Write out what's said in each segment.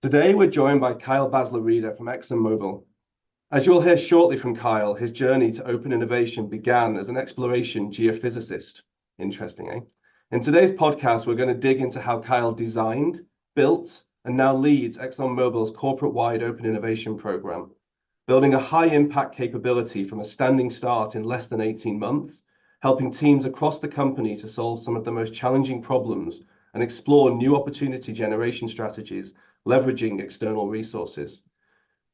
Today, we're joined by Kyle Basler-Reeder from ExxonMobil. As you'll hear shortly from Kyle, his journey to open innovation began as an exploration geophysicist. Interesting, eh? In today's podcast, we're going to dig into how Kyle designed, built, and now leads ExxonMobil's corporate-wide open innovation program, building a high-impact capability from a standing start in less than 18 months, helping teams across the company to solve some of the most challenging problems and explore new opportunity generation strategies leveraging external resources.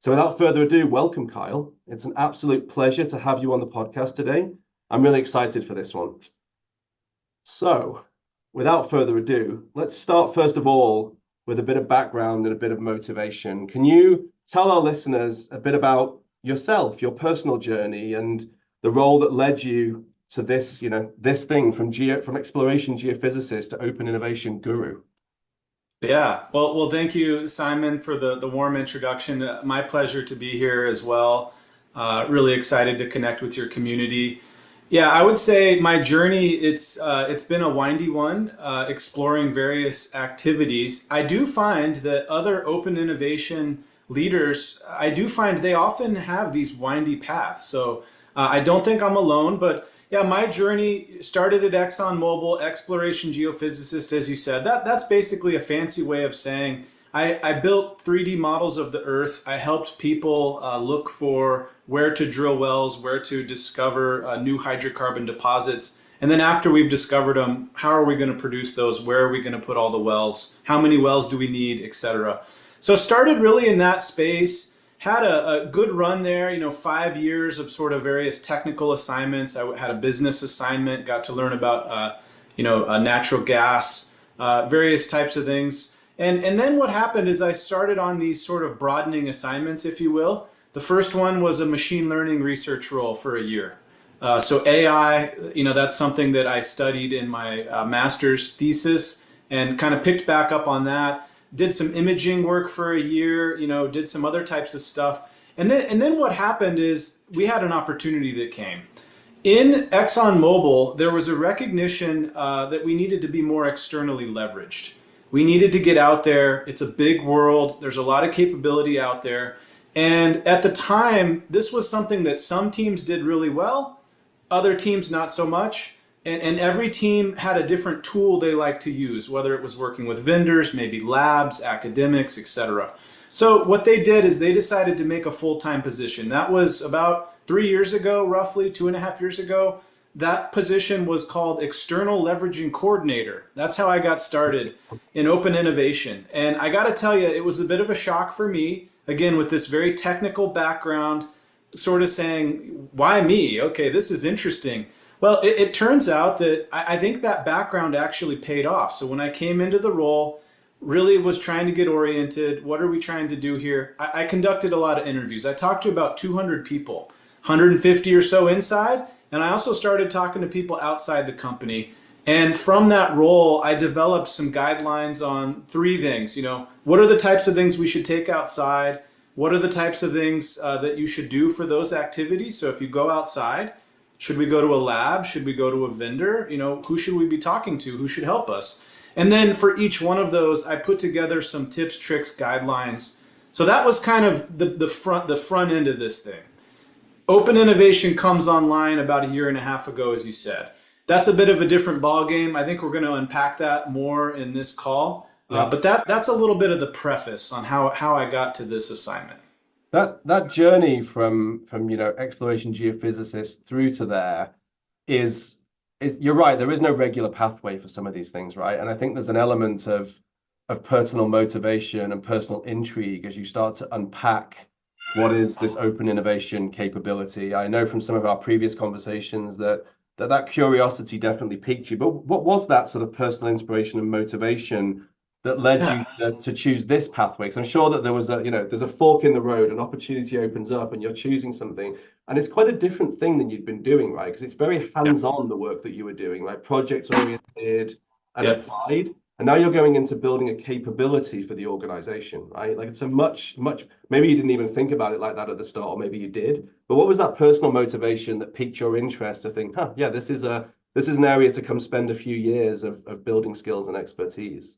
So without further ado, welcome, Kyle. It's an absolute pleasure to have you on the podcast today. I'm really excited for this one. So without further ado, let's start first of all with a bit of background and a bit of motivation. Can you tell our listeners a bit about yourself, your personal journey, and the role that led you to this, this thing from exploration geophysicist to open innovation guru? Yeah, well, thank you, Simon, for the warm introduction. My pleasure to be here as well. Really excited to connect with your community. Yeah, I would say my journey, it's been a windy one, exploring various activities. I do find that other open innovation leaders, I do find they often have these windy paths. So I don't think I'm alone, but yeah, my journey started at ExxonMobil, exploration geophysicist, as you said. That's basically a fancy way of saying I built 3D models of the Earth. I helped people look for where to drill wells, where to discover new hydrocarbon deposits. And then after we've discovered them, how are we going to produce those? Where are we going to put all the wells? How many wells do we need, etc. So started really in that space. Had a good run there, 5 years of sort of various technical assignments. I had a business assignment, got to learn about, natural gas, various types of things. And then what happened is I started on these sort of broadening assignments, if you will. The first one was a machine learning research role for a year. So AI, that's something that I studied in my master's thesis and kind of picked back up on that. Did some imaging work for a year, did some other types of stuff. And then what happened is we had an opportunity that came. In ExxonMobil, there was a recognition that we needed to be more externally leveraged. We needed to get out there. It's a big world. There's a lot of capability out there. And at the time, this was something that some teams did really well, other teams not so much. And every team had a different tool they liked to use, whether it was working with vendors, maybe labs, academics, etc. So what they did is they decided to make a full-time position. That was about 3 years ago, roughly 2.5 years ago. That position was called External Leveraging Coordinator. That's how I got started in open innovation. And I got to tell you, it was a bit of a shock for me, again, with this very technical background, sort of saying, why me? Okay, this is interesting. Well, it turns out that I think that background actually paid off. So when I came into the role, really was trying to get oriented. What are we trying to do here? I conducted a lot of interviews. I talked to about 200 people, 150 or so inside. And I also started talking to people outside the company. And from that role, I developed some guidelines on 3 things. What are the types of things we should take outside? What are the types of things that you should do for those activities? So if you go outside, should we go to a lab? Should we go to a vendor? Who should we be talking to? Who should help us? And then for each one of those, I put together some tips, tricks, guidelines. So that was kind of the front end of this thing. Open innovation comes online about 1.5 years ago, as you said. That's a bit of a different ballgame. I think we're going to unpack that more in this call. Yeah. But that's a little bit of the preface on how I got to this assignment. That journey from exploration geophysicist through to there is you're right, there is no regular pathway for some of these things, right? And I think there's an element of personal motivation and personal intrigue as you start to unpack what is this open innovation capability. I know from some of our previous conversations that curiosity definitely piqued you, but what was that sort of personal inspiration and motivation that led you to choose this pathway? Because I'm sure that there was there's a fork in the road, an opportunity opens up and you're choosing something. And it's quite a different thing than you'd been doing, right? Because it's very hands-on, the work that you were doing, like project oriented and applied. And now you're going into building a capability for the organization, right? Like it's a much, maybe you didn't even think about it like that at the start, or maybe you did. But what was that personal motivation that piqued your interest to think, yeah, this is an area to come spend a few years of building skills and expertise?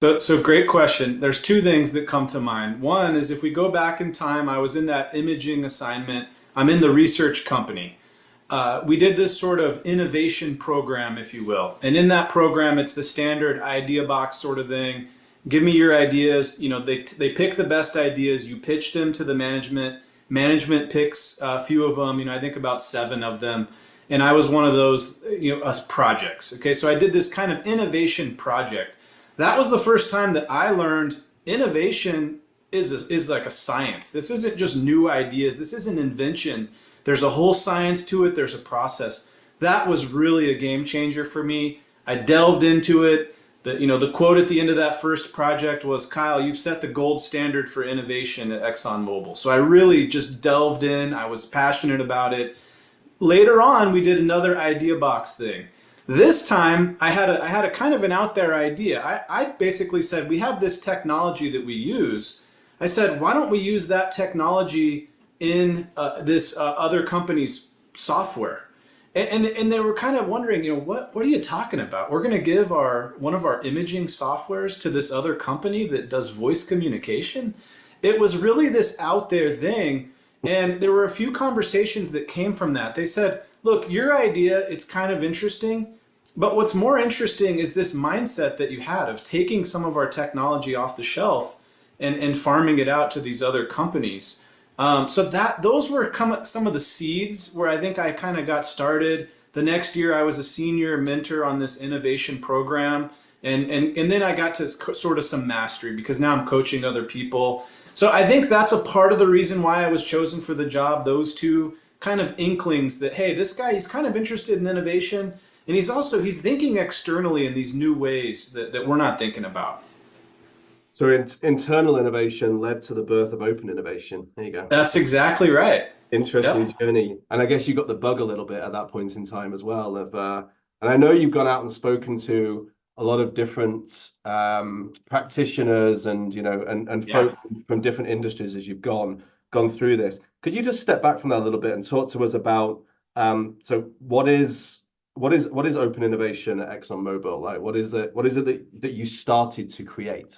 So great question. There's two things that come to mind. One is if we go back in time, I was in that imaging assignment. I'm in the research company. We did this sort of innovation program, if you will. And in that program, it's the standard idea box sort of thing. Give me your ideas. They pick the best ideas. You pitch them to the management. Management picks a few of them. I think about 7 of them. And I was one of those, us projects. Okay, so I did this kind of innovation project. That was the first time that I learned innovation is like a science. This isn't just new ideas. This isn't invention. There's a whole science to it. There's a process. That was really a game changer for me. I delved into it. The quote at the end of that first project was, "Kyle, you've set the gold standard for innovation at ExxonMobil." So I really just delved in. I was passionate about it. Later on, we did another idea box thing. This time, I had a kind of an out there idea. I basically said, we have this technology that we use. I said, why don't we use that technology in this other company's software? And they were kind of wondering, what are you talking about? We're going to give one of our imaging softwares to this other company that does voice communication? It was really this out there thing. And there were a few conversations that came from that. They said, look, your idea, it's kind of interesting, but what's more interesting is this mindset that you had of taking some of our technology off the shelf and farming it out to these other companies. So those were some of the seeds where I think I kind of got started. The next year I was a senior mentor on this innovation program. And then I got to sort of some mastery because now I'm coaching other people. So I think that's a part of the reason why I was chosen for the job. Those two kind of inklings that, hey, this guy, he's kind of interested in innovation. And he's thinking externally in these new ways that we're not thinking about. So internal innovation led to the birth of open innovation. There you go. That's exactly right. Interesting journey. And I guess you got the bug a little bit at that point in time as well. And I know you've gone out and spoken to a lot of different practitioners and folks from different industries as you've gone through this. Could you just step back from that a little bit and talk to us about so what is open innovation at ExxonMobil? Like what is it that you started to create?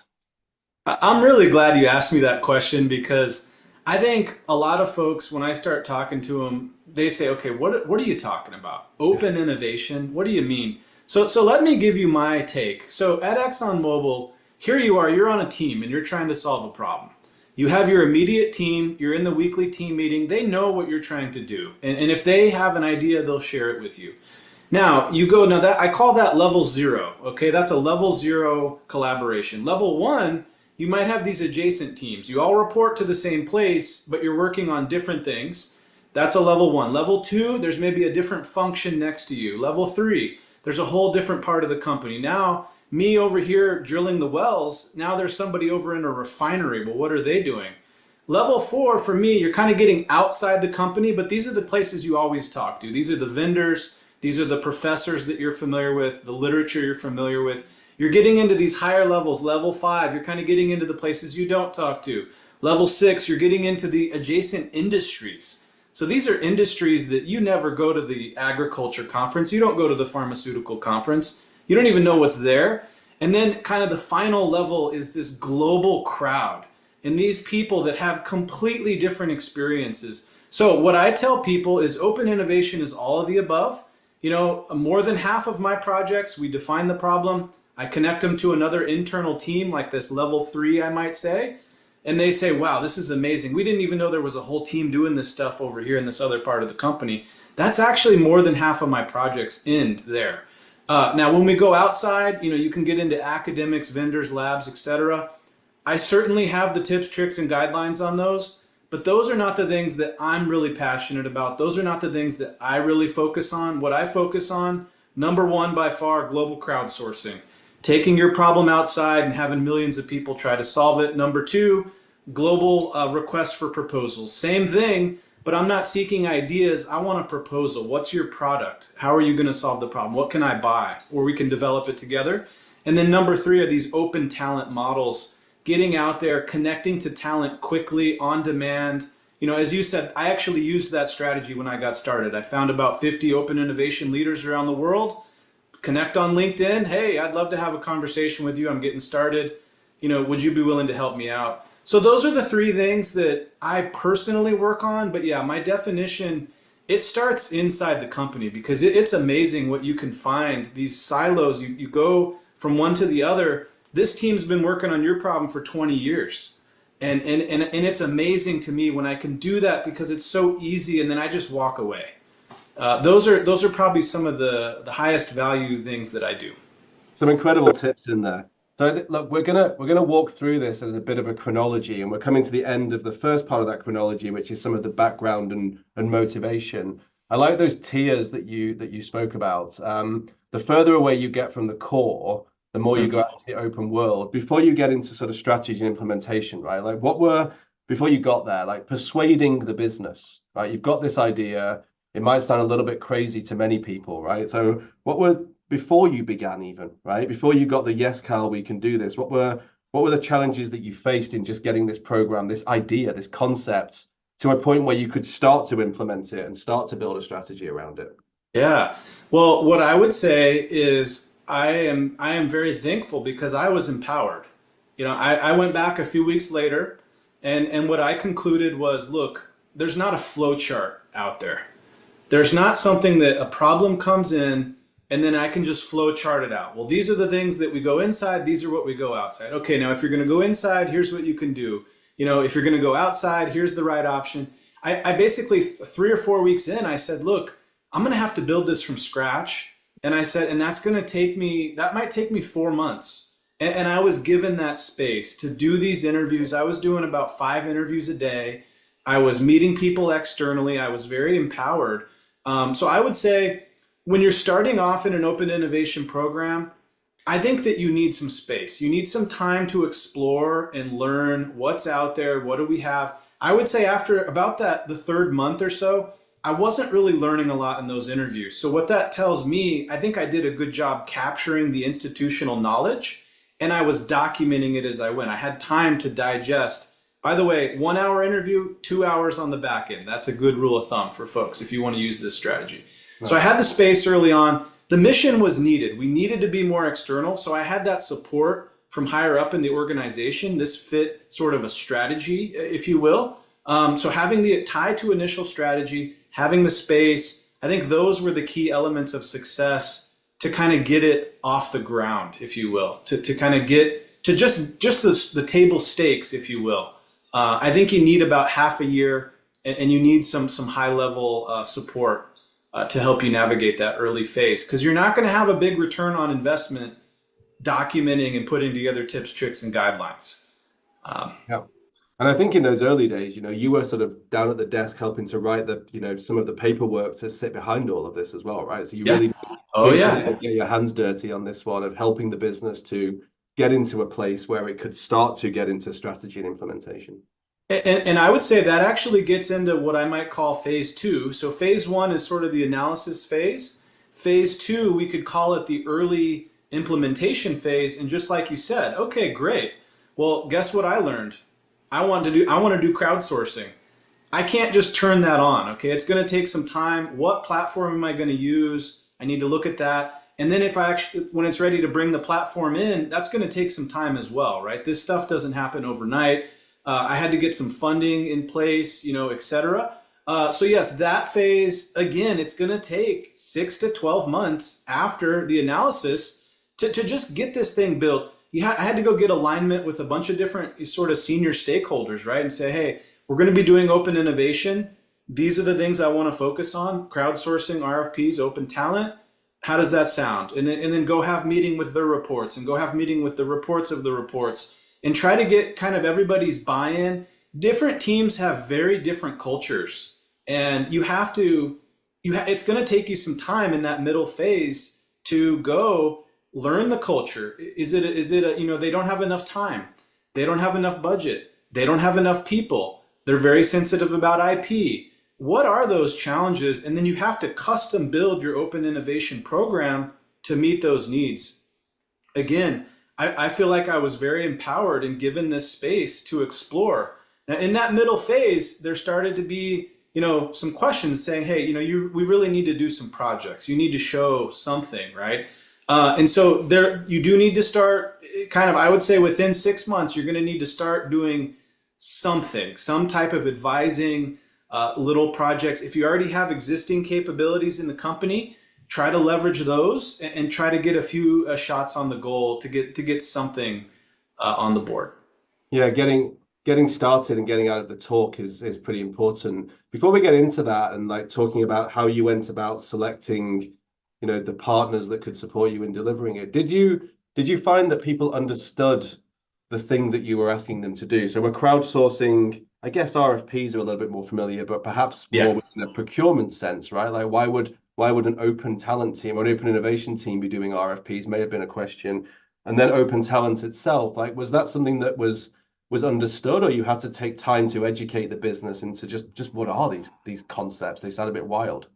I'm really glad you asked me that question because I think a lot of folks, when I start talking to them, they say, okay, what are you talking about? Open innovation? What do you mean? So let me give you my take. So at ExxonMobil, here you are, you're on a team and you're trying to solve a problem. You have your immediate team, you're in the weekly team meeting, they know what you're trying to do. And if they have an idea, they'll share it with you. Now that I call that level 0, okay? That's a level 0 collaboration. Level 1, you might have these adjacent teams. You all report to the same place, but you're working on different things. That's a level 1. Level 2, there's maybe a different function next to you. Level 3, there's a whole different part of the company. Now, me over here drilling the wells, now there's somebody over in a refinery. Well, what are they doing? Level 4, for me, you're kind of getting outside the company, but these are the places you always talk to. These are the vendors. These are the professors that you're familiar with, the literature you're familiar with. You're getting into these higher levels. Level 5, you're kind of getting into the places you don't talk to. Level 6, you're getting into the adjacent industries. So these are industries that you never go to the agriculture conference. You don't go to the pharmaceutical conference. You don't even know what's there. And then kind of the final level is this global crowd and these people that have completely different experiences. So what I tell people is open innovation is all of the above. More than half of my projects, we define the problem. I connect them to another internal team like this level 3, I might say. And they say, wow, this is amazing. We didn't even know there was a whole team doing this stuff over here in this other part of the company. That's actually more than half of my projects end there. Now, when we go outside, you can get into academics, vendors, labs, etc. I certainly have the tips, tricks, and guidelines on those, but those are not the things that I'm really passionate about. Those are not the things that I really focus on. What I focus on, number 1 by far, global crowdsourcing. Taking your problem outside and having millions of people try to solve it. Number 2, global requests for proposals. Same thing, but I'm not seeking ideas. I want a proposal. What's your product? How are you going to solve the problem? What can I buy? Or we can develop it together. And then number 3 are these open talent models. Getting out there, connecting to talent quickly, on demand. As you said, I actually used that strategy when I got started. I found about 50 open innovation leaders around the world, connect on LinkedIn. Hey, I'd love to have a conversation with you. I'm getting started. Would you be willing to help me out? So those are the three things that I personally work on. But yeah, my definition, it starts inside the company because it's amazing what you can find. These silos, you go from one to the other. This team's been working on your problem for 20 years. And it's amazing to me when I can do that because it's so easy and then I just walk away. Those are probably some of the highest value things that I do. Some incredible tips in there. So look, we're gonna walk through this as a bit of a chronology, and we're coming to the end of the first part of that chronology, which is some of the background and motivation. I like those tiers that you spoke about. The further away you get from the core, the more you go out into the open world. Before you get into sort of strategy and implementation, right? Like before you got there, like persuading the business, right? You've got this idea. It might sound a little bit crazy to many people, right? So before you began even, right? Before you got the yes, Kyle, we can do this. What were the challenges that you faced in just getting this program, this idea, this concept to a point where you could start to implement it and start to build a strategy around it? Yeah. Well, what I would say is I am very thankful because I was empowered. I went back a few weeks later and what I concluded was, look, there's not a flow chart out there. There's not something that a problem comes in and then I can just flow chart it out. Well, these are the things that we go inside. These are what we go outside. Okay, now if you're going to go inside, here's what you can do. If you're going to go outside, here's the right option. I basically 3 or 4 weeks in, I said, look, I'm going to have to build this from scratch. And I said, and that might take me 4 months. And I was given that space to do these interviews. I was doing about 5 interviews a day. I was meeting people externally. I was very empowered. So I would say when you're starting off in an open innovation program, I think that you need some space. You need some time to explore and learn what's out there. What do we have? I would say after about the third month or so, I wasn't really learning a lot in those interviews. So what that tells me, I think I did a good job capturing the institutional knowledge and I was documenting it as I went. I had time to digest. By the way, 1 hour interview, 2 hours on the back end. That's a good rule of thumb for folks if you want to use this strategy. Right. So I had the space early on. The mission was needed. We needed to be more external. So I had that support from higher up in the organization. This fit sort of a strategy, if you will. So having the tie to initial strategy, having the space, I think those were the key elements of success to kind of get it off the ground, if you will, to kind of get to just the table stakes, if you will. I think you need about half a year and you need some high level support to help you navigate that early phase, because you're not going to have a big return on investment documenting and putting together tips, tricks, and guidelines. Yeah. And I think in those early days, you were sort of down at the desk helping to write some of the paperwork to sit behind all of this as well, right? So you really get your hands dirty on this one of helping the business to get into a place where it could start to get into strategy and implementation. And I would say that actually gets into what I might call phase 2. So phase 1 is sort of the analysis phase. Phase 2, we could call it the early implementation phase. And just like you said, okay, great. Well, guess what I learned? I want to do crowdsourcing. I can't just turn that on. Okay, it's going to take some time. What platform am I going to use? I need to look at that. And then when it's ready to bring the platform in, that's going to take some time as well, right? This stuff doesn't happen overnight. I had to get some funding in place, et cetera. So yes, that phase, again, it's going to take 6 to 12 months after the analysis to just get this thing built. I had to go get alignment with a bunch of different sort of senior stakeholders, right? And say, hey, we're going to be doing open innovation. These are the things I want to focus on: crowdsourcing, RFPs, open talent. How does that sound? And then go have meeting with their reports and go have meeting with the reports of the reports and try to get kind of everybody's buy-in. Different teams have very different cultures, and it's going to take you some time in that middle phase to go learn the culture. Is it they don't have enough time. They don't have enough budget. They don't have enough people. They're very sensitive about IP. What are those challenges? And then you have to custom build your open innovation program to meet those needs. Again, I feel like I was very empowered and given this space to explore. Now, in that middle phase, there started to be, some questions saying, hey, we really need to do some projects. You need to show something, right? And so there, you do need to start kind of, I would say within 6 months, you're going to need to start doing something, some type of advising, little projects. If you already have existing capabilities in the company, try to leverage those and try to get a few shots on the goal to get something on the board. Yeah, getting started and getting out of the talk is pretty important. Before we get into that and like talking about how you went about selecting, the partners that could support you in delivering it, did you find that people understood the thing that you were asking them to do? So we're crowdsourcing, I guess RFPs are a little bit more familiar, but perhaps more Yeah. within a procurement sense, right? Like why would an open talent team or an open innovation team be doing RFPs may have been a question. And then open talent itself, like was that something that was understood, or you had to take time to educate the business into just what are these concepts? They sound a bit wild.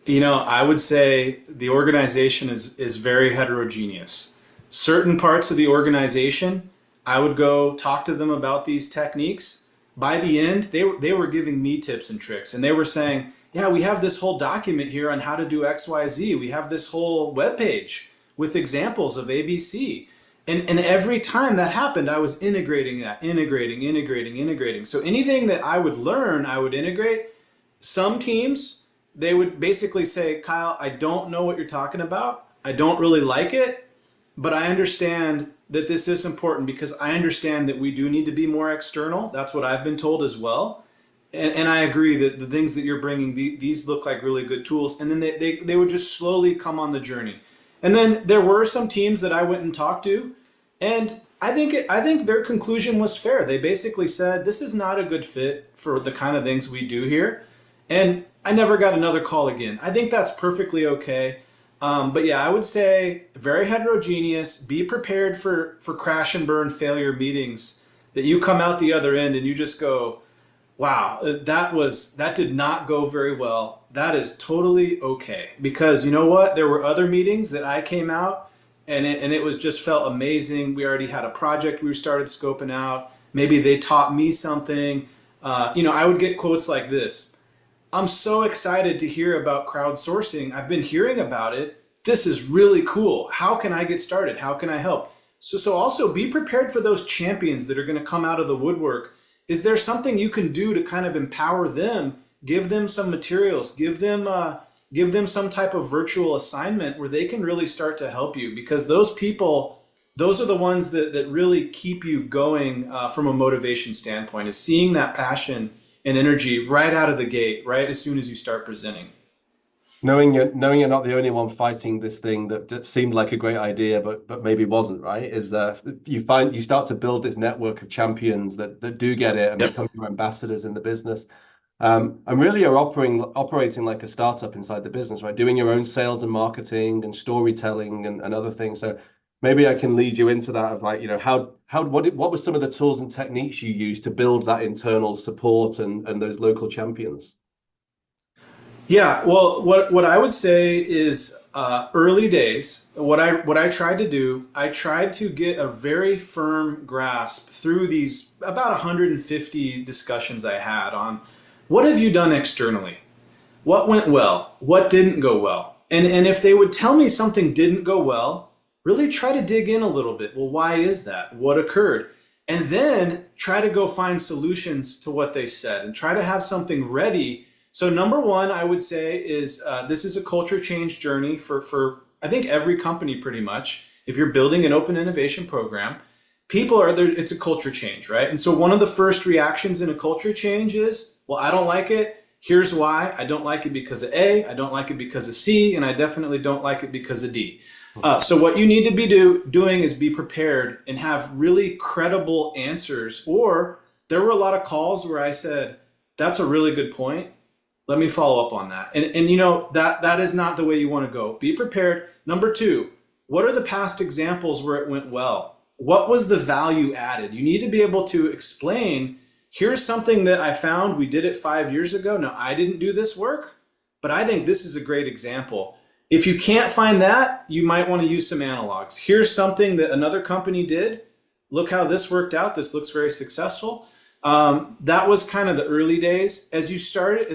I would say the organization is very heterogeneous. Certain parts of the organization, I would go talk to them about these techniques. By the end, they were giving me tips and tricks, and they were saying, "Yeah, we have this whole document here on how to do XYZ. We have this whole web page with examples of ABC." And every time that happened, I was integrating that, integrating. So anything that I would learn, I would integrate. Some teams, they would basically say, "Kyle, I don't know what you're talking about. I don't really like it, but I understand that this is important because I understand that we do need to be more external." That's what I've been told as well. And I agree that the things that you're bringing, these look like really good tools. And then they would just slowly come on the journey. And then there were some teams that I went and talked to, and I think their conclusion was fair. They basically said, "This is not a good fit for the kind of things we do here." And I never got another call again. I think that's perfectly okay. But yeah, I would say very heterogeneous. Be prepared for crash and burn failure meetings that you come out the other end and you just go, "Wow, that did not go very well." That is totally okay, because you know what? There were other meetings that I came out and it was just felt amazing. We already had a project we started scoping out. Maybe they taught me something. I would get quotes like this: "I'm so excited to hear about crowdsourcing. I've been hearing about it. This is really cool. How can I get started? How can I help?" So also be prepared for those champions that are going to come out of the woodwork. Is there something you can do to kind of empower them? Give them some materials. Give them some type of virtual assignment where they can really start to help you, because those people, those are the ones that really keep you going from a motivation standpoint, is seeing that passion and energy right out of the gate, right as soon as you start presenting. Knowing you're not the only one fighting this thing that seemed like a great idea, but maybe wasn't, right? Is you start to build this network of champions that do get it and Yep. become your ambassadors in the business. And really are operating like a startup inside the business, right? Doing your own sales and marketing and storytelling and other things. So maybe I can lead you into that of like, what were some of the tools and techniques you used to build that internal support and those local champions? Yeah, well, what I would say is early days. What I tried to do, I tried to get a very firm grasp through these about 150 discussions I had on what have you done externally, what went well, what didn't go well, and if they would tell me something didn't go well, really try to dig in a little bit. Well, why is that? What occurred? And then try to go find solutions to what they said and try to have something ready. So number one, I would say is this is a culture change journey for I think every company pretty much. If you're building an open innovation program, people are there. It's a culture change, right? And so one of the first reactions in a culture change is, well, I don't like it. Here's why. I don't like it because of A. I don't like it because of C, and I definitely don't like it because of D. So what you need to be doing is be prepared and have really credible answers. Or there were a lot of calls where I said, "That's a really good point. Let me follow up on that." And that is not the way you want to go. Be prepared. Number two, what are the past examples where it went well? What was the value added? You need to be able to explain, here's something that I found. We did it 5 years ago. Now, I didn't do this work, but I think this is a great example. If you can't find that, you might want to use some analogs. Here's something that another company did. Look how this worked out. This looks very successful. That was kind of the early days. As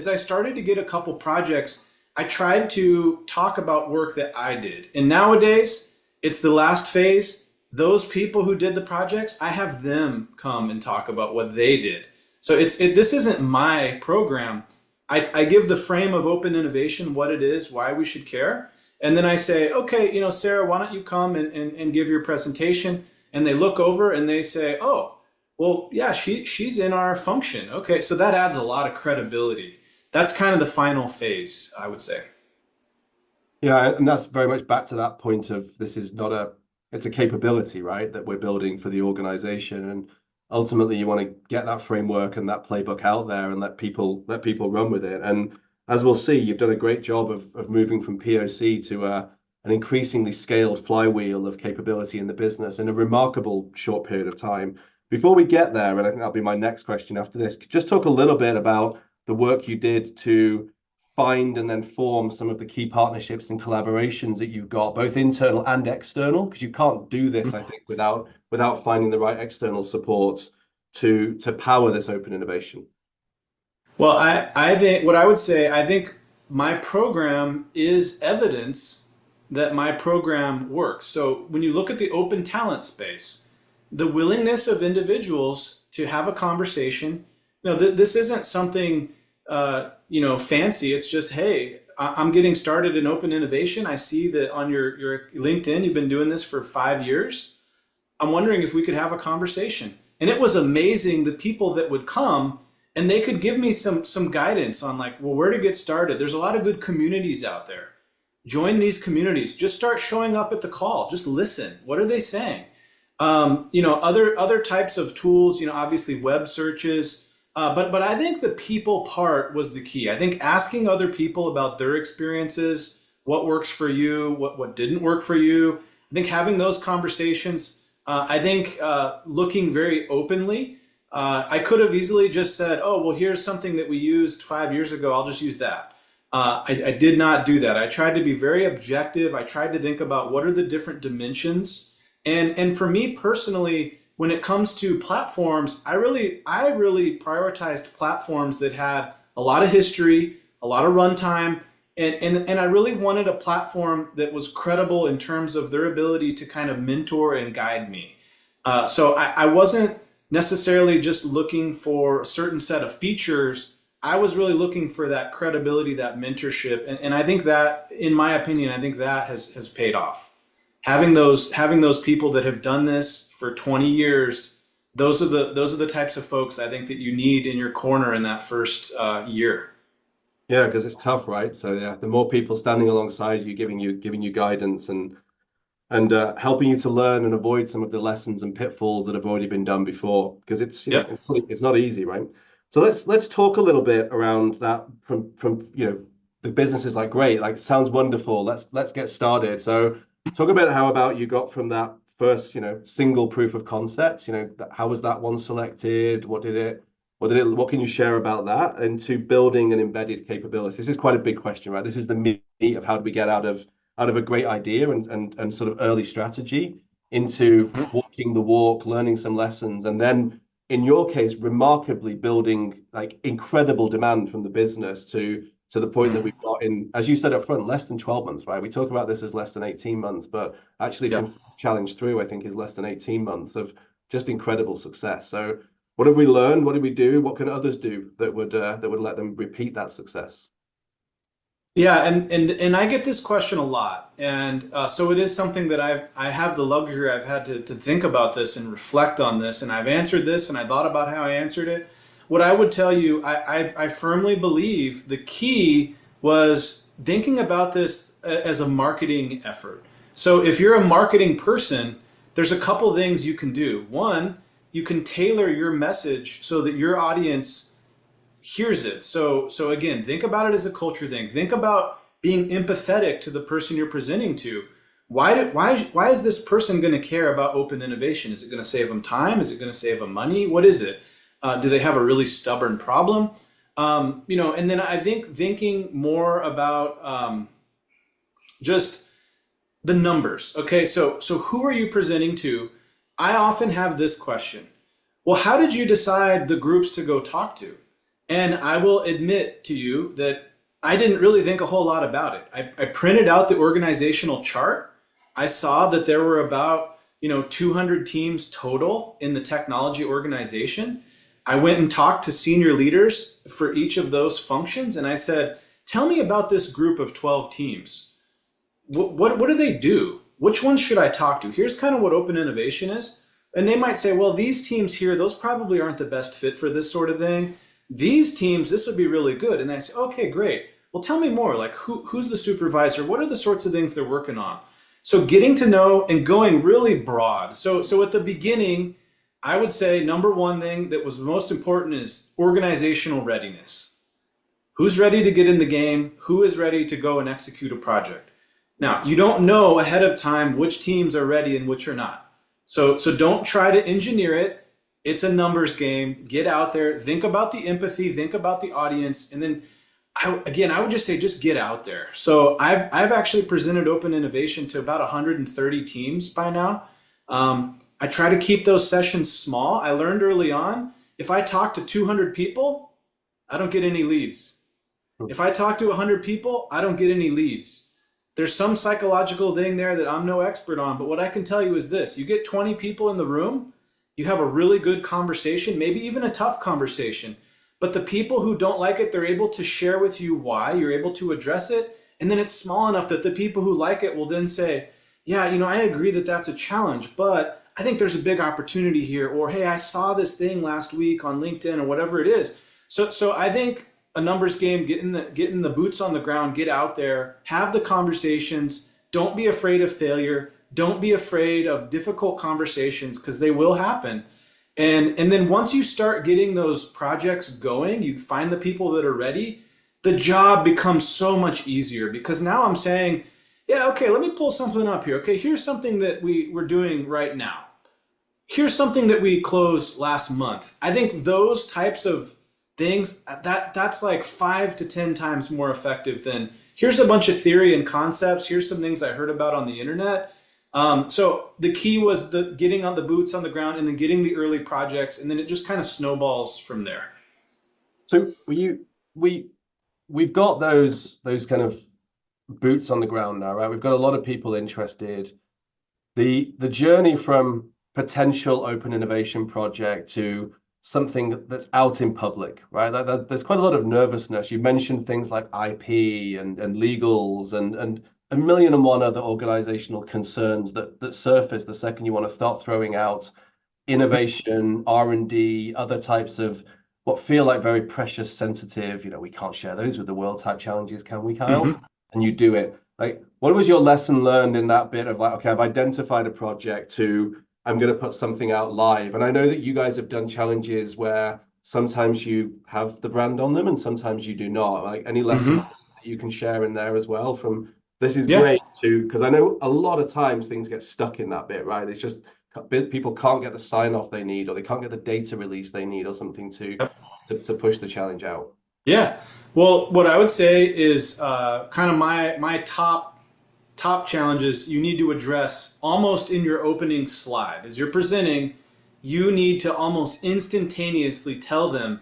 I started to get a couple projects, I tried to talk about work that I did. And nowadays, it's the last phase. Those people who did the projects, I have them come and talk about what they did. So this isn't my program. I give the frame of open innovation, what it is, why we should care. And then I say, okay, Sarah, why don't you come and give your presentation? And they look over and they say, oh, well, yeah, she's in our function. Okay, so that adds a lot of credibility. That's kind of the final phase, I would say. Yeah, and that's very much back to that point of this is not it's a capability, right, that we're building for the organization. And ultimately you want to get that framework and that playbook out there and let people run with it. And as we'll see, you've done a great job of moving from POC to an increasingly scaled flywheel of capability in the business in a remarkable short period of time. Before we get there, and I think that'll be my next question after this, just talk a little bit about the work you did to find and then form some of the key partnerships and collaborations that you've got, both internal and external, because you can't do this, I think, without finding the right external support to power this open innovation. Well, I think what I would say, I think my program is evidence that my program works. So when you look at the open talent space, the willingness of individuals to have a conversation, this isn't something fancy. It's just, hey, I'm getting started in open innovation. I see that on your LinkedIn, you've been doing this for 5 years. I'm wondering if we could have a conversation. And it was amazing the people that would come and they could give me some guidance on like, well, where to get started. There's a lot of good communities out there. Join these communities. Just start showing up at the call. Just listen. What are they saying? Other types of tools, obviously web searches. But I think the people part was the key. I think asking other people about their experiences, what works for you, what didn't work for you. I think having those conversations, looking very openly. I could have easily just said, oh, well, here's something that we used 5 years ago. I'll just use that. I did not do that. I tried to be very objective. I tried to think about what are the different dimensions. And for me personally, when it comes to platforms, I really prioritized platforms that had a lot of history, a lot of runtime, and I really wanted a platform that was credible in terms of their ability to kind of mentor and guide me. So I wasn't necessarily just looking for a certain set of features. I was really looking for that credibility, that mentorship, and I think that, in my opinion, I think that has paid off. Having those people that have done this for 20 years, those are the types of folks I think that you need in your corner in that first year. Yeah, because it's tough, right? So yeah, the more people standing alongside you, giving you guidance and helping you to learn and avoid some of the lessons and pitfalls that have already been done before, because Yep. it's not easy, right? So let's talk a little bit around that from the business is like great, like sounds wonderful. Let's get started. So talk about how about you got from that first single proof of concept. How was that one selected? What can you share about that, into building an embedded capability? This is quite a big question, right? This is the meat of how do we get out of a great idea and sort of early strategy into walking the walk, learning some lessons, and then in your case, remarkably building like incredible demand from the business to the point that we've got in, as you said up front, less than 12 months, right? We talk about this as less than 18 months, but actually Yeah. from challenge through, I think is less than 18 months of just incredible success. So what have we learned? What did we do? What can others do that would let them repeat that success? Yeah, and I get this question a lot, and so it is something that I have the luxury. I've had to think about this and reflect on this, and I've answered this, and I thought about how I answered it. What I would tell you, I firmly believe the key was thinking about this as a marketing effort. So if you're a marketing person, there's a couple things you can do. One, you can tailor your message so that your audience here's it. So again, think about it as a culture thing. Think about being empathetic to the person you're presenting to. Why is this person going to care about open innovation? Is it going to save them time? Is it going to save them money? What is it? Do they have a really stubborn problem? And then I think thinking more about just the numbers. Okay, so who are you presenting to? I often have this question. Well, how did you decide the groups to go talk to? And I will admit to you that I didn't really think a whole lot about it. I printed out the organizational chart. I saw that there were about, 200 teams total in the technology organization. I went and talked to senior leaders for each of those functions, and I said, tell me about this group of 12 teams. What do they do? Which ones should I talk to? Here's kind of what open innovation is. And they might say, well, these teams here, those probably aren't the best fit for this sort of thing. These teams, this would be really good. And I say, okay, great. Well, tell me more. Like, who's the supervisor? What are the sorts of things they're working on? So getting to know and going really broad. So at the beginning, I would say number one thing that was most important is organizational readiness. Who's ready to get in the game? Who is ready to go and execute a project? Now, you don't know ahead of time which teams are ready and which are not. So don't try to engineer it. It's a numbers game. Get out there, think about the empathy, think about the audience, and then I would just say just get out there. So I've actually presented open innovation to about 130 teams by now. I try to keep those sessions small. I learned early on, if I talk to 200 people, I don't get any leads. If I talk to 100 people, I don't get any leads. There's some psychological thing there that I'm no expert on, but what I can tell you is this: you get 20 people in the room, you have a really good conversation, maybe even a tough conversation, but the people who don't like it, they're able to share with you why, you're able to address it, and then it's small enough that the people who like it will then say, yeah, I agree that that's a challenge, but I think there's a big opportunity here, or hey, I saw this thing last week on LinkedIn, or whatever it is. So I think a numbers game, getting the boots on the ground, get out there, have the conversations, don't be afraid of failure, don't be afraid of difficult conversations, because they will happen. And then once you start getting those projects going, you find the people that are ready, the job becomes so much easier, because now I'm saying, yeah, okay, let me pull something up here. Okay, here's something that we're doing right now. Here's something that we closed last month. I think those types of things, that's like 5 to 10 times more effective than here's a bunch of theory and concepts. Here's some things I heard about on the internet. So the key was the getting on the boots on the ground and then getting the early projects, and then it just kind of snowballs from there. So we've got those kind of boots on the ground now, right? We've got a lot of people interested. The journey from potential open innovation project to something that's out in public, right? There's quite a lot of nervousness. You mentioned things like IP and legals and a million and one other organizational concerns that surface the second you want to start throwing out innovation, R&D, other types of what feel like very precious, sensitive, we can't share those with the world type challenges, can we, Kyle? Mm-hmm. And you do it. Like, what was your lesson learned in that bit of like, okay, I've identified a project to, I'm going to put something out live. And I know that you guys have done challenges where sometimes you have the brand on them and sometimes you do not. Like, any lessons that you can share in there as well from this is great too, because I know a lot of times things get stuck in that bit, right? It's just people can't get the sign off they need, or they can't get the data release they need, or something to push the challenge out. Yeah. Well, what I would say is kind of my top challenges you need to address almost in your opening slide. As you're presenting, you need to almost instantaneously tell them,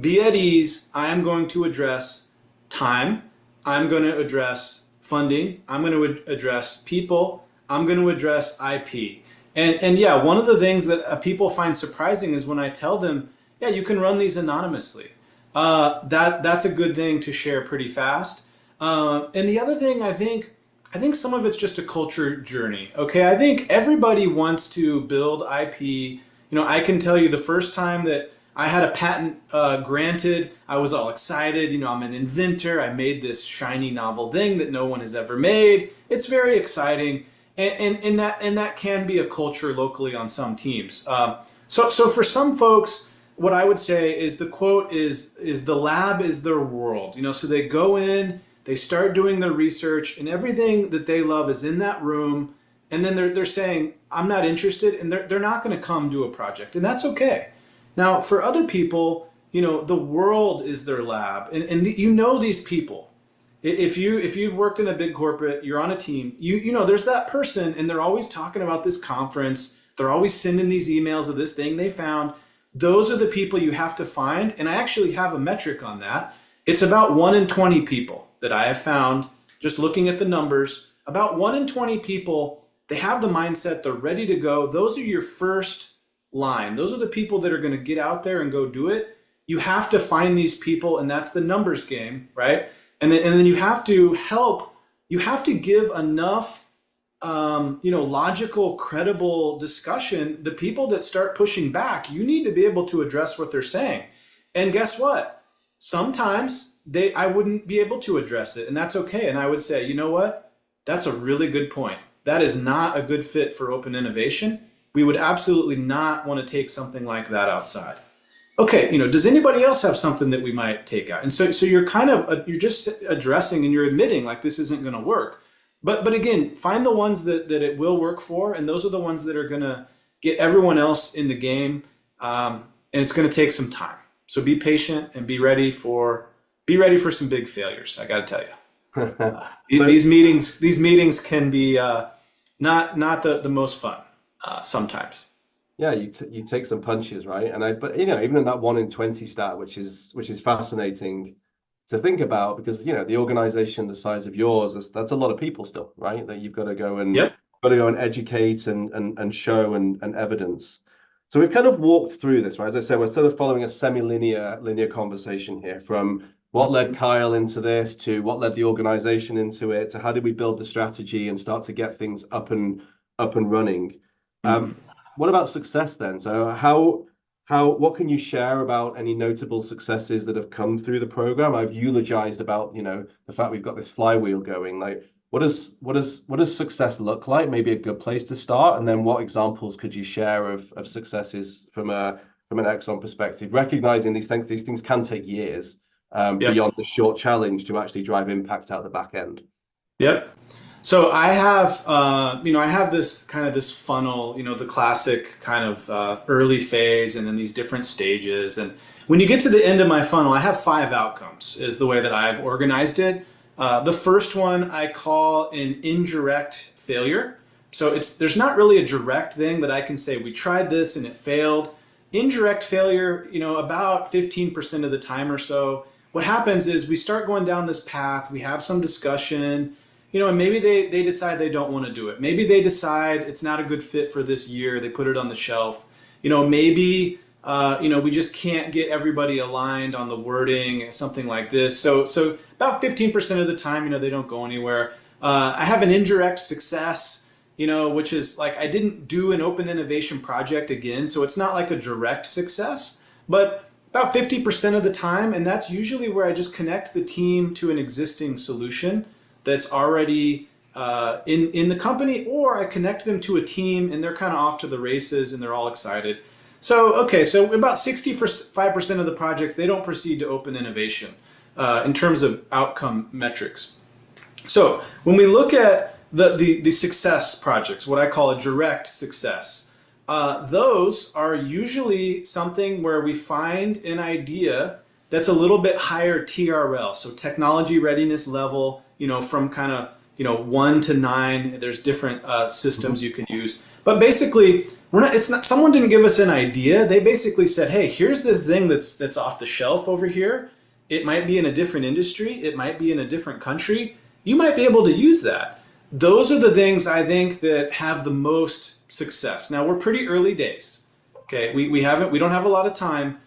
be at ease, I am going to address time, I'm going to address funding, I'm going to address people, I'm going to address IP. And yeah, one of the things that people find surprising is when I tell them, yeah, you can run these anonymously. That's a good thing to share pretty fast. And the other thing, I think some of it's just a culture journey. Okay, I think everybody wants to build IP. I can tell you the first time that I had a patent granted, I was all excited. I'm an inventor. I made this shiny novel thing that no one has ever made. It's very exciting, and that can be a culture locally on some teams. So for some folks, what I would say is the quote is the lab is their world. So they go in, they start doing their research, and everything that they love is in that room. And then they're saying, I'm not interested, and they're not going to come do a project, and that's okay. Now, for other people, the world is their lab, and these people. If you've worked in a big corporate, you're on a team. There's that person, and they're always talking about this conference. They're always sending these emails of this thing they found. Those are the people you have to find, and I actually have a metric on that. It's about 1 in 20 people that I have found, just looking at the numbers, about 1 in 20 people, they have the mindset, they're ready to go. Those are your first line. Those are the people that are going to get out there and go do it. You have to find these people, and that's the numbers game, right? And then you have to help, you have to give enough logical, credible discussion. The people that start pushing back, you need to be able to address what they're saying. And guess what? Sometimes I wouldn't be able to address it, and that's okay. And I would say, you know what? That's a really good point. That is not a good fit for open innovation. We would absolutely not want to take something like that outside. Okay, does anybody else have something that we might take out? And so you're you're just addressing and you're admitting like this isn't going to work. But again, find the ones that it will work for, and those are the ones that are going to get everyone else in the game, and it's going to take some time. So be patient and be ready for some big failures. I got to tell you, these meetings can be not the most fun sometimes. Yeah, you take some punches, right? But even in that 1 in 20 stat, which is fascinating to think about, because the organization the size of yours, that's a lot of people still, right? That you've got to go and Yep. educate and show and evidence. So we've kind of walked through this, right? As I said, we're sort of following a linear conversation here, from what led Kyle into this, to what led the organization into it, to how did we build the strategy and start to get things up and running. What about success then? So what can you share about any notable successes that have come through the program? I've eulogized about, the fact we've got this flywheel going. Like, what does success look like? Maybe a good place to start. And then what examples could you share of successes from an Exxon perspective, recognizing these things can take years beyond the short challenge to actually drive impact out the back end. Yep. So I have this funnel, the classic kind of early phase, and then these different stages. And when you get to the end of my funnel, I have 5 outcomes is the way that I've organized it. The first one I call an indirect failure. So there's not really a direct thing that I can say, we tried this and it failed. Indirect failure, about 15% of the time or so. What happens is we start going down this path, we have some discussion, and maybe they decide they don't want to do it. Maybe they decide it's not a good fit for this year. They put it on the shelf. Maybe we just can't get everybody aligned on the wording, something like this. So about 15% of the time, they don't go anywhere. I have an indirect success, which is like I didn't do an open innovation project again. So it's not like a direct success, but about 50% of the time, and that's usually where I just connect the team to an existing solution that's already in the company, or I connect them to a team and they're kind of off to the races and they're all excited. So about 65% of the projects, they don't proceed to open innovation in terms of outcome metrics. So when we look at the success projects, what I call a direct success, those are usually something where we find an idea that's a little bit higher TRL, so technology readiness level, from kind of 1 to 9. There's different systems you can use, but basically someone didn't give us an idea. They basically said, hey, here's this thing that's off the shelf over here. It might be in a different industry, it might be in a different country. You might be able to use that. Those are the things I think that have the most success. Now we're pretty early days. Okay, we don't have a lot of time.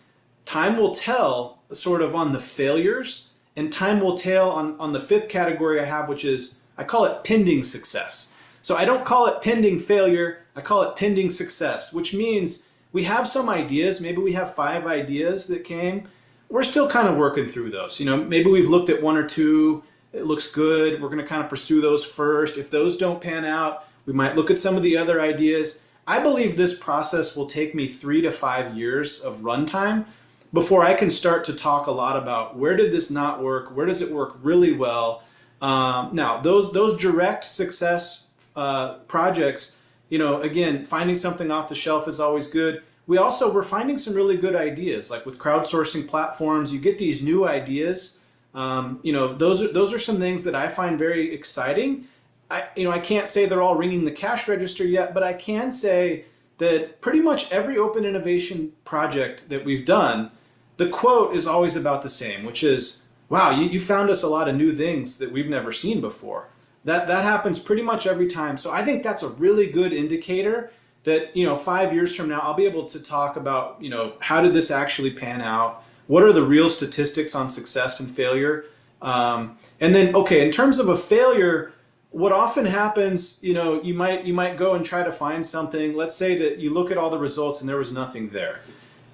Time will tell sort of on the failures, and time will tell on the 5th category I have, which is, I call it pending success. So I don't call it pending failure, I call it pending success, which means we have some ideas. Maybe we have 5 ideas that came. We're still kind of working through those. Maybe we've looked at 1 or 2, it looks good. We're going to kind of pursue those first. If those don't pan out, we might look at some of the other ideas. I believe this process will take me 3 to 5 years of runtime before I can start to talk a lot about where did this not work, where does it work really well. Now, those direct success projects, again, finding something off the shelf is always good. We're finding some really good ideas, like with crowdsourcing platforms. You get these new ideas. Those are some things that I find very exciting. I can't say they're all ringing the cash register yet, but I can say that pretty much every open innovation project that we've done, the quote is always about the same, which is, wow, you found us a lot of new things that we've never seen before. That happens pretty much every time. So I think that's a really good indicator that, 5 years from now, I'll be able to talk about, how did this actually pan out? What are the real statistics on success and failure? And then, okay, in terms of a failure, what often happens, you might go and try to find something. Let's say that you look at all the results and there was nothing there.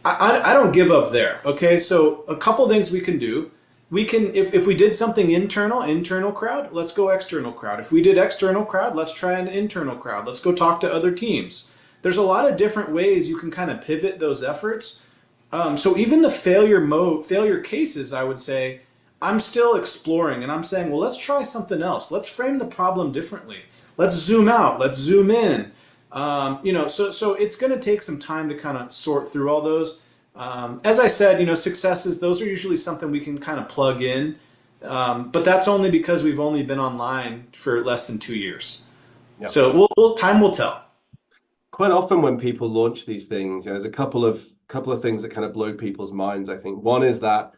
I don't give up there. Okay, so a couple things we can do. We can, if we did something internal crowd, let's go external crowd. If we did external crowd, let's try an internal crowd. Let's go talk to other teams. There's a lot of different ways you can kind of pivot those efforts. So even the failure cases, I would say, I'm still exploring and I'm saying, well, let's try something else. Let's frame the problem differently. Let's zoom out. Let's zoom in. So it's going to take some time to kind of sort through all those. As I said, successes, those are usually something we can kind of plug in. But that's only because we've only been online for less than 2 years. Yep. So time will tell. Quite often when people launch these things, there's a couple of things that kind of blow people's minds, I think. One is that,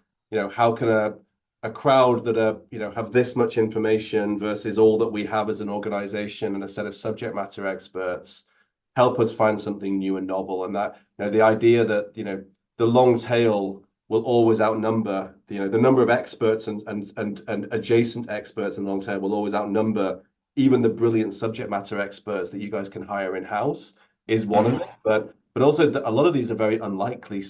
how can a crowd that have this much information versus all that we have as an organization and a set of subject matter experts help us find something new and novel? And that, the idea that, the long tail will always outnumber, the number of experts and adjacent experts in long tail will always outnumber even the brilliant subject matter experts that you guys can hire in-house is one of it. But also a lot of these are very unlikely,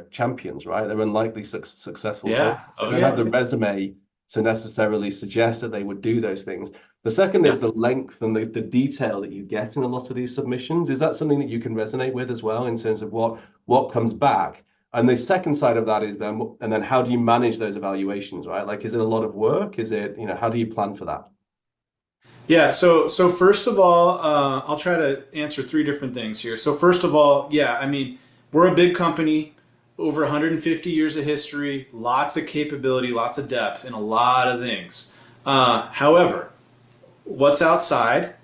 champions, right? They're unlikely successful. Yeah. They don't have the resume to necessarily suggest that they would do those things. The second is the length and the detail that you get in a lot of these submissions. Is that something that you can resonate with as well in terms of what comes back? And the second side of that is then how do you manage those evaluations, right? Like, is it a lot of work? Is it, how do you plan for that? Yeah, so first of all, I'll try to answer three different things here. So first of all, yeah, I mean, we're a big company, over 150 years of history, lots of capability, lots of depth in a lot of things. However, what's outside?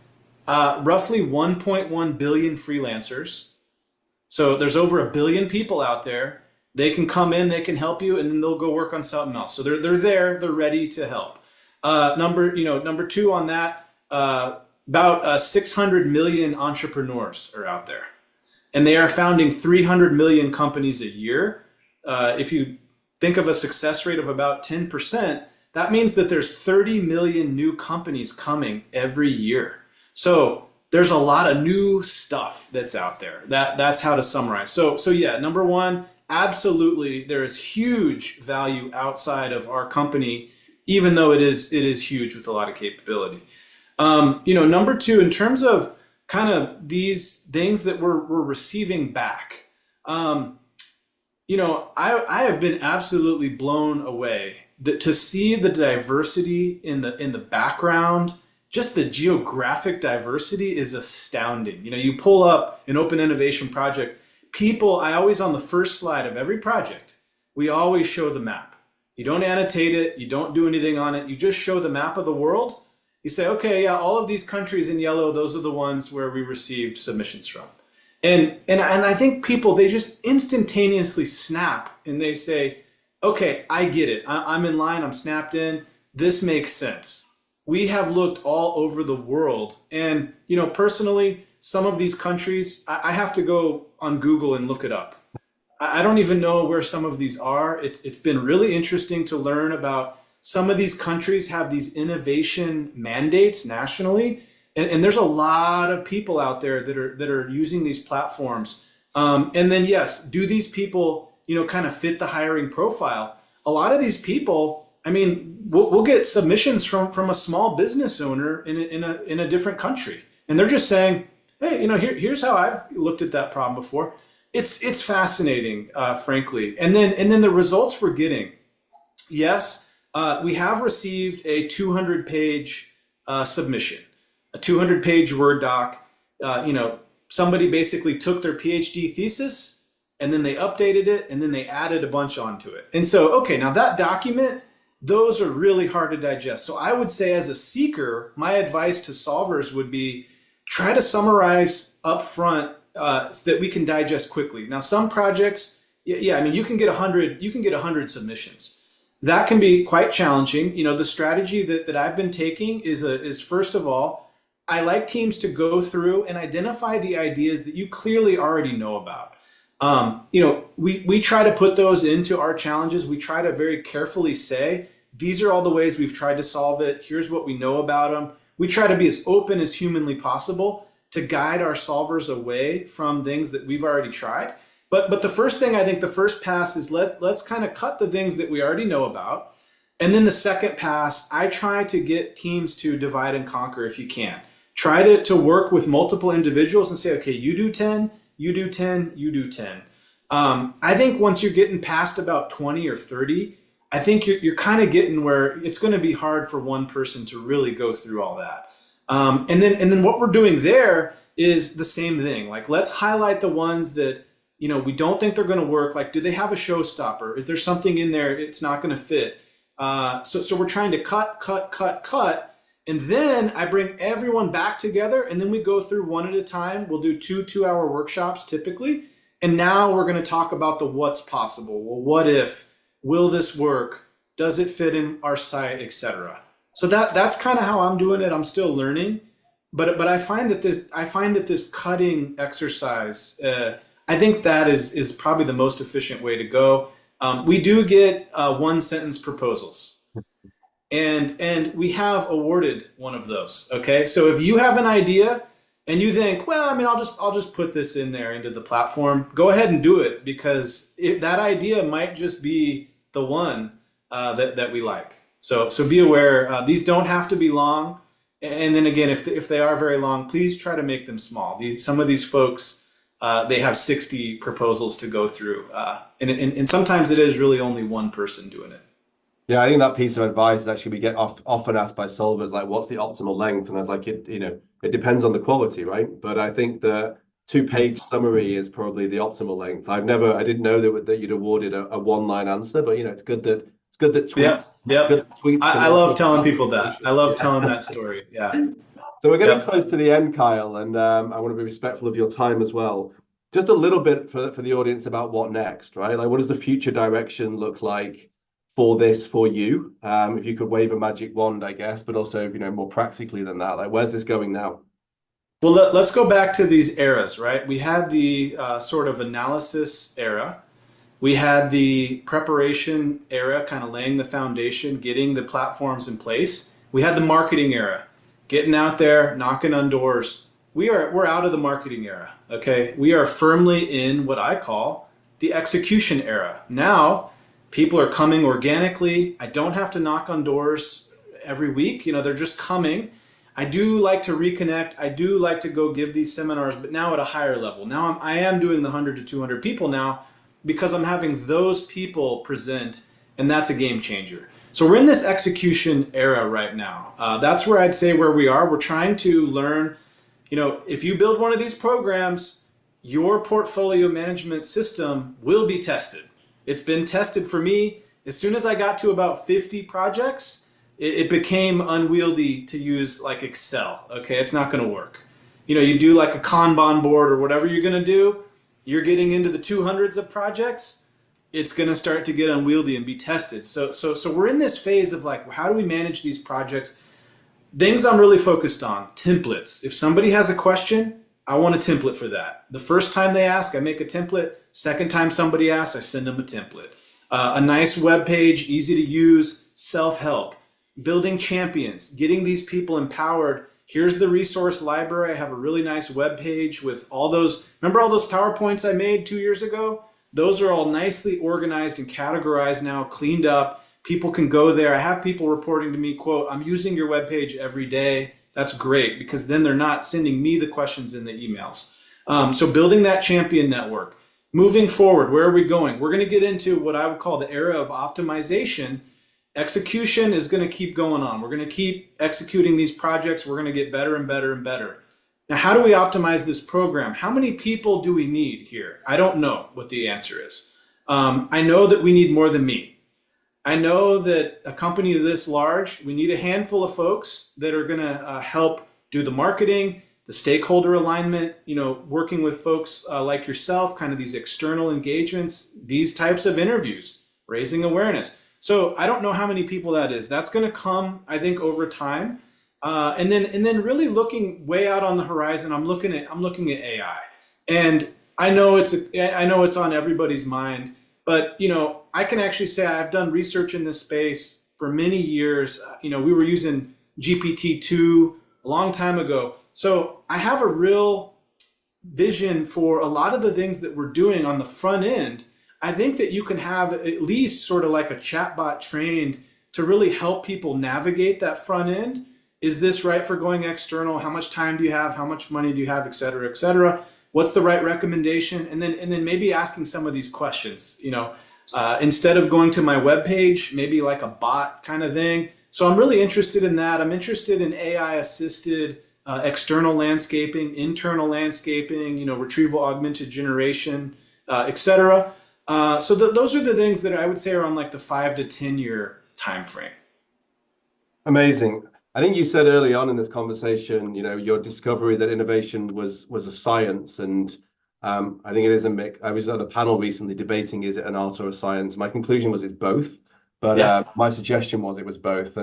Roughly 1.1 billion freelancers. So there's over 1 billion people out there. They can come in, they can help you, and then they'll go work on something else. So they're there, they're ready to help. Number two on that, about 600 million entrepreneurs are out there, and they are founding 300 million companies a year. If you think of a success rate of about 10%, that means that there's 30 million new companies coming every year. So there's a lot of new stuff that's out there. That's how to summarize. So yeah, number one, absolutely, there is huge value outside of our company, even though it is huge with a lot of capability. Number two, in terms of kind of these things that we're receiving back, I have been absolutely blown away to see the diversity in the background. Just the geographic diversity is astounding. You pull up an open innovation project, people, I always, on the first slide of every project, we always show the map. You don't annotate it, you don't do anything on it, you just show the map of the world. You say, okay, yeah, all of these countries in yellow, those are the ones where we received submissions from. And I think people, they just instantaneously snap and they say, okay, I get it. I'm in line, I'm snapped in, this makes sense. We have looked all over the world. And, personally, some of these countries, I have to go on Google and look it up. I don't even know where some of these are. It's been really interesting to learn about some of these countries have these innovation mandates nationally. And there's a lot of people out there that are using these platforms. And then, yes, do these people, kind of fit the hiring profile? A lot of these people, I mean, we'll get submissions from a small business owner in a different country, and they're just saying, hey, here's how I've looked at that problem before. It's fascinating, frankly. And then the results we're getting. Yes, we have received a 200-page submission, a 200-page Word doc. Somebody basically took their PhD thesis and then they updated it and then they added a bunch onto it. And so, okay, now that document, those are really hard to digest. So I would say, as a seeker, my advice to solvers would be try to summarize up front so that we can digest quickly. Now, some projects, yeah, I mean, you can get 100 submissions. that can be quite challenging. The strategy that I've been taking is first of all, I like teams to go through and identify the ideas that you clearly already know about. We try to put those into our challenges. We try to very carefully say, these are all the ways we've tried to solve it. Here's what we know about them. We try to be as open as humanly possible to guide our solvers away from things that we've already tried. But the first thing, I think the first pass is let's kind of cut the things that we already know about. And then the second pass, I try to get teams to divide and conquer if you can. Try to work with multiple individuals and say, okay, you do 10, you do 10, you do 10. I think once you're getting past about 20 or 30, I think you're kind of getting where it's going to be hard for one person to really go through all that. And then what we're doing there is the same thing. Like, let's highlight the ones that, we don't think they're going to work. Like, do they have a showstopper? Is there something in there it's not going to fit? So we're trying to cut. And then I bring everyone back together, and then we go through one at a time. We'll do 2 2-hour workshops typically. And now we're going to talk about the what's possible. Well, what if? Will this work? Does it fit in our site, etc. So that's kind of how I'm doing it. I'm still learning, but I find that this cutting exercise, I think that is probably the most efficient way to go. We do get 1-sentence proposals. And we have awarded one of those. Okay, so if you have an idea and you think, well, I'll just put this in there into the platform, go ahead and do it, because that idea might just be the one that we like. So be aware. These don't have to be long. And then again, if they are very long, please try to make them small. Some of these folks, they have 60 proposals to go through, and sometimes it is really only one person doing it. Yeah, I think that piece of advice is actually we get often asked by solvers, like, what's the optimal length? And I was like, it depends on the quality, right? But I think the 2-page summary is probably the optimal length. I didn't know that you'd awarded a 1-line answer, but it's good that tweets. Yep. I love telling people that. I love telling that story. Yeah. So we're getting close to the end, Kyle, and I want to be respectful of your time as well. Just a little bit for the audience about what next, right? Like, what does the future direction look like for you? If you could wave a magic wand, I guess, but also, more practically than that, like, where's this going now? Well, let's go back to these eras, right? We had the sort of analysis era. We had the preparation era, kind of laying the foundation, getting the platforms in place. We had the marketing era, getting out there, knocking on doors. We're out of the marketing era, okay? We are firmly in what I call the execution era. Now, people are coming organically. I don't have to knock on doors every week. They're just coming. I do like to reconnect. I do like to go give these seminars, but now at a higher level. Now I am doing the 100 to 200 people now, because I'm having those people present, and that's a game changer. So we're in this execution era right now. That's where I'd say where we are. We're trying to learn, if you build one of these programs, your portfolio management system will be tested. It's been tested for me. As soon as I got to about 50 projects, it became unwieldy to use, like, Excel. Okay, it's not going to work. You do like a Kanban board or whatever you're going to do. You're getting into the 200s of projects. It's going to start to get unwieldy and be tested. So we're in this phase of, like, how do we manage these projects? Things I'm really focused on: templates. If somebody has a question, I want a template for that. The first time they ask, I make a template. Second time somebody asks, I send them a template. A nice web page, easy to use, self-help, building champions, getting these people empowered. Here's the resource library. I have a really nice web page with all those. Remember all those PowerPoints I made 2 years ago? Those are all nicely organized and categorized now, cleaned up. People can go there. I have people reporting to me, quote, I'm using your web page every day. That's great, because then they're not sending me the questions in the emails. So building that champion network. Moving forward, where are we going? We're going to get into what I would call the era of optimization. Execution is going to keep going on. We're going to keep executing these projects. We're going to get better and better and better. Now, how do we optimize this program? How many people do we need here? I don't know what the answer is. I know that we need more than me. I know that a company this large, we need a handful of folks that are going to help do the marketing, the stakeholder alignment, working with folks like yourself, kind of these external engagements, these types of interviews, raising awareness. So I don't know how many people that is. That's going to come, I think, over time. And then really looking way out on the horizon, I'm looking at AI. And I know it's on everybody's mind, but I can actually say I've done research in this space for many years. We were using GPT-2 a long time ago. So I have a real vision for a lot of the things that we're doing on the front end. I think that you can have at least sort of like a chatbot trained to really help people navigate that front end. Is this right for going external? How much time do you have? How much money do you have? Et cetera, et cetera. What's the right recommendation? And then maybe asking some of these questions, instead of going to my webpage, maybe like a bot kind of thing. So I'm really interested in that. I'm interested in AI assisted external landscaping, internal landscaping, retrieval augmented generation, et cetera. So those are the things that I would say are on like the 5 to 10 year time frame. Amazing. I think you said early on in this conversation, your discovery that innovation was a science, and I think it is a mix. I was on a panel recently debating, is it an art or a science? My conclusion was it's both, but Yeah. my suggestion was it was both.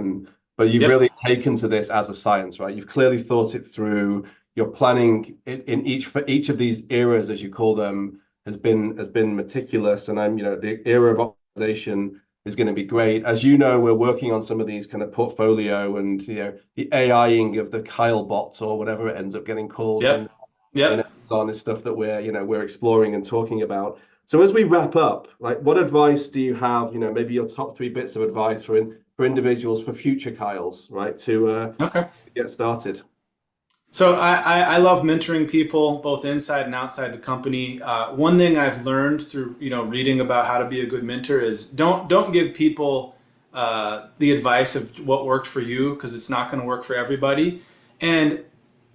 But you've Yep. really taken to this as a science, right? You've clearly thought it through. Your planning in each of these eras, as you call them, has been meticulous, and the era of optimization is going to be great. As you know, we're working on some of these kind of portfolio and the AIing of the Kyle bot or whatever it ends up getting called in Yep. Yep. Amazon is stuff that we're exploring and talking about. So as we wrap up, like what advice do you have? Maybe your top 3 bits of advice for individuals for future Kyles, right? To Okay. get started. So I love mentoring people both inside and outside the company. One thing I've learned through reading about how to be a good mentor is don't give people the advice of what worked for you, because it's not going to work for everybody. And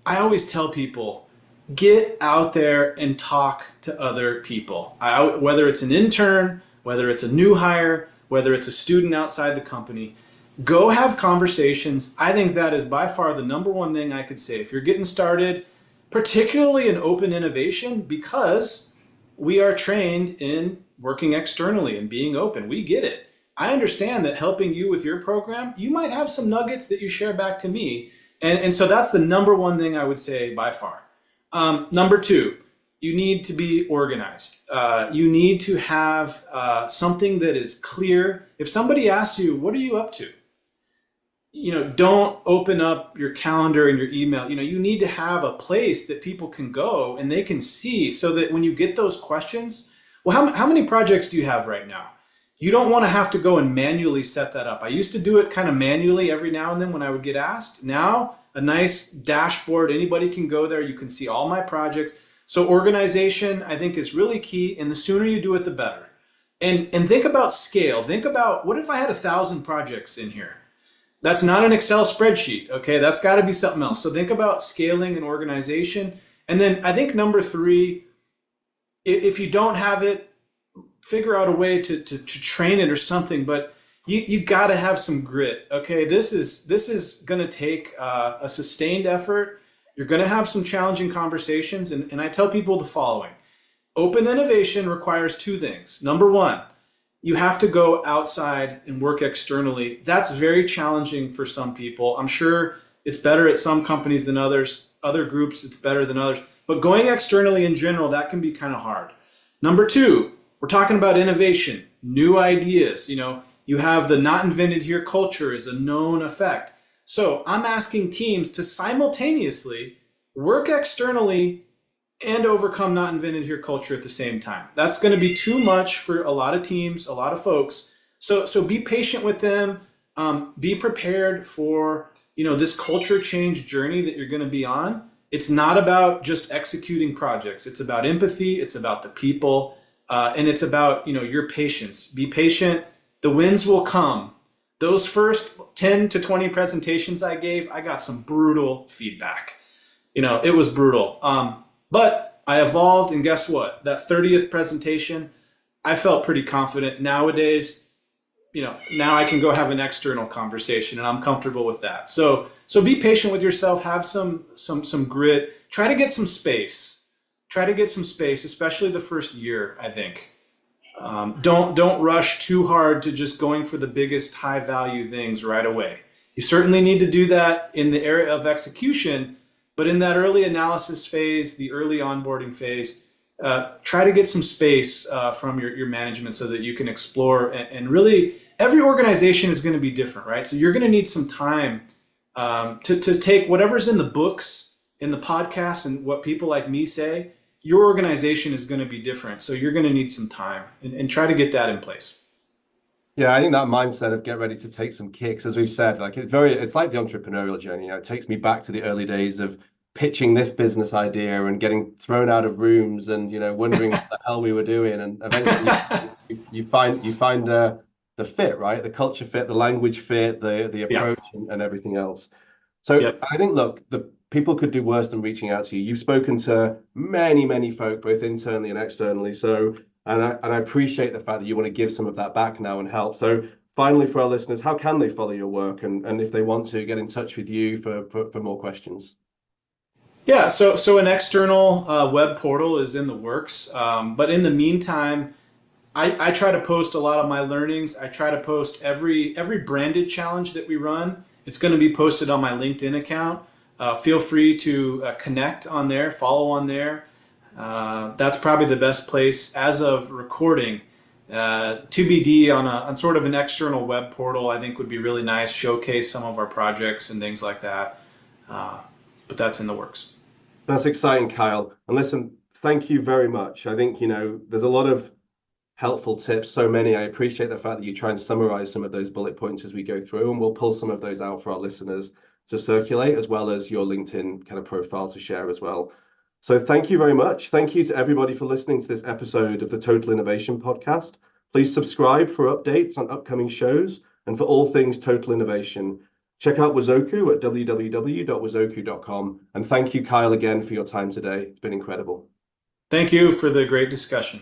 I always tell people, get out there and talk to other people. Whether it's an intern, whether it's a new hire, whether it's a student outside the company. Go have conversations. I think that is by far the number one thing I could say. If you're getting started, particularly in open innovation, because we are trained in working externally and being open. We get it. I understand that helping you with your program, you might have some nuggets that you share back to me. And so that's the number one thing I would say by far. Number two, you need to be organized. You need to have something that is clear. If somebody asks you, what are you up to? Don't open up your calendar and your email. You need to have a place that people can go and they can see, so that when you get those questions, well, how many projects do you have right now? You don't want to have to go and manually set that up. I used to do it kind of manually every now and then when I would get asked. Now, a nice dashboard, anybody can go there. You can see all my projects. So organization, I think, is really key. And the sooner you do it, the better. And think about scale. Think about, what if I had 1,000 projects in here? That's not an Excel spreadsheet, okay? That's got to be something else. So think about scaling and organization. And then I think number 3, if you don't have it, figure out a way to train it or something. But you got to have some grit, okay? This is going to take a sustained effort. You're going to have some challenging conversations. And I tell people the following. Open innovation requires 2 things. Number 1, you have to go outside and work externally. That's very challenging for some people. I'm sure it's better at some companies than others. Other groups, it's better than others. But going externally in general, that can be kind of hard. Number 2, we're talking about innovation, new ideas. You have the not invented here culture is a known effect. So I'm asking teams to simultaneously work externally and overcome not invented here culture at the same time. That's going to be too much for a lot of teams, a lot of folks. So be patient with them. Be prepared for this culture change journey that you're going to be on. It's not about just executing projects. It's about empathy. It's about the people, and it's about your patience. Be patient. The wins will come. Those first 10 to 20 presentations I gave, I got some brutal feedback. It was brutal. But I evolved, and guess what? That 30th presentation, I felt pretty confident. Nowadays, now I can go have an external conversation, and I'm comfortable with that. So be patient with yourself. Have some grit. Try to get some space. Especially the first year, I think. Don't rush too hard to just going for the biggest high value things right away. You certainly need to do that in the area of execution, but in that early analysis phase, the early onboarding phase, try to get some space from your management so that you can explore and really every organization is going to be different, right? So you're going to need some time to take whatever's in the books, in the podcast, and what people like me say. Your organization is going to be different, so you're going to need some time and try to get that in place. Yeah, I think that mindset of get ready to take some kicks, as we've said, like it's like the entrepreneurial journey. It takes me back to the early days of pitching this business idea and getting thrown out of rooms and wondering what the hell we were doing. And eventually you find the fit, right? The culture fit, the language fit, the Yeah. approach and everything else. So Yep. I think, look, the people could do worse than reaching out to you. You've spoken to many, many folk, both internally and externally. So, and I appreciate the fact that you want to give some of that back now and help. So, finally, for our listeners, how can they follow your work, and if they want to get in touch with you for more questions? Yeah, so an external web portal is in the works, but in the meantime, I try to post a lot of my learnings. I try to post every branded challenge that we run. It's going to be posted on my LinkedIn account. Feel free to connect on there, follow on there. That's probably the best place as of recording. TBD on sort of an external web portal, I think would be really nice. Showcase some of our projects and things like that. But that's in the works. That's exciting, Kyle. And listen, thank you very much. I think, there's a lot of helpful tips, so many. I appreciate the fact that you try and summarize some of those bullet points as we go through, and we'll pull some of those out for our listeners to circulate, as well as your LinkedIn kind of profile to share as well. So thank you very much. Thank you to everybody for listening to this episode of the Total Innovation Podcast. Please subscribe for updates on upcoming shows and for all things Total Innovation. Check out Wazoku at www.wazoku.com. And thank you, Kyle, again for your time today. It's been incredible. Thank you for the great discussion.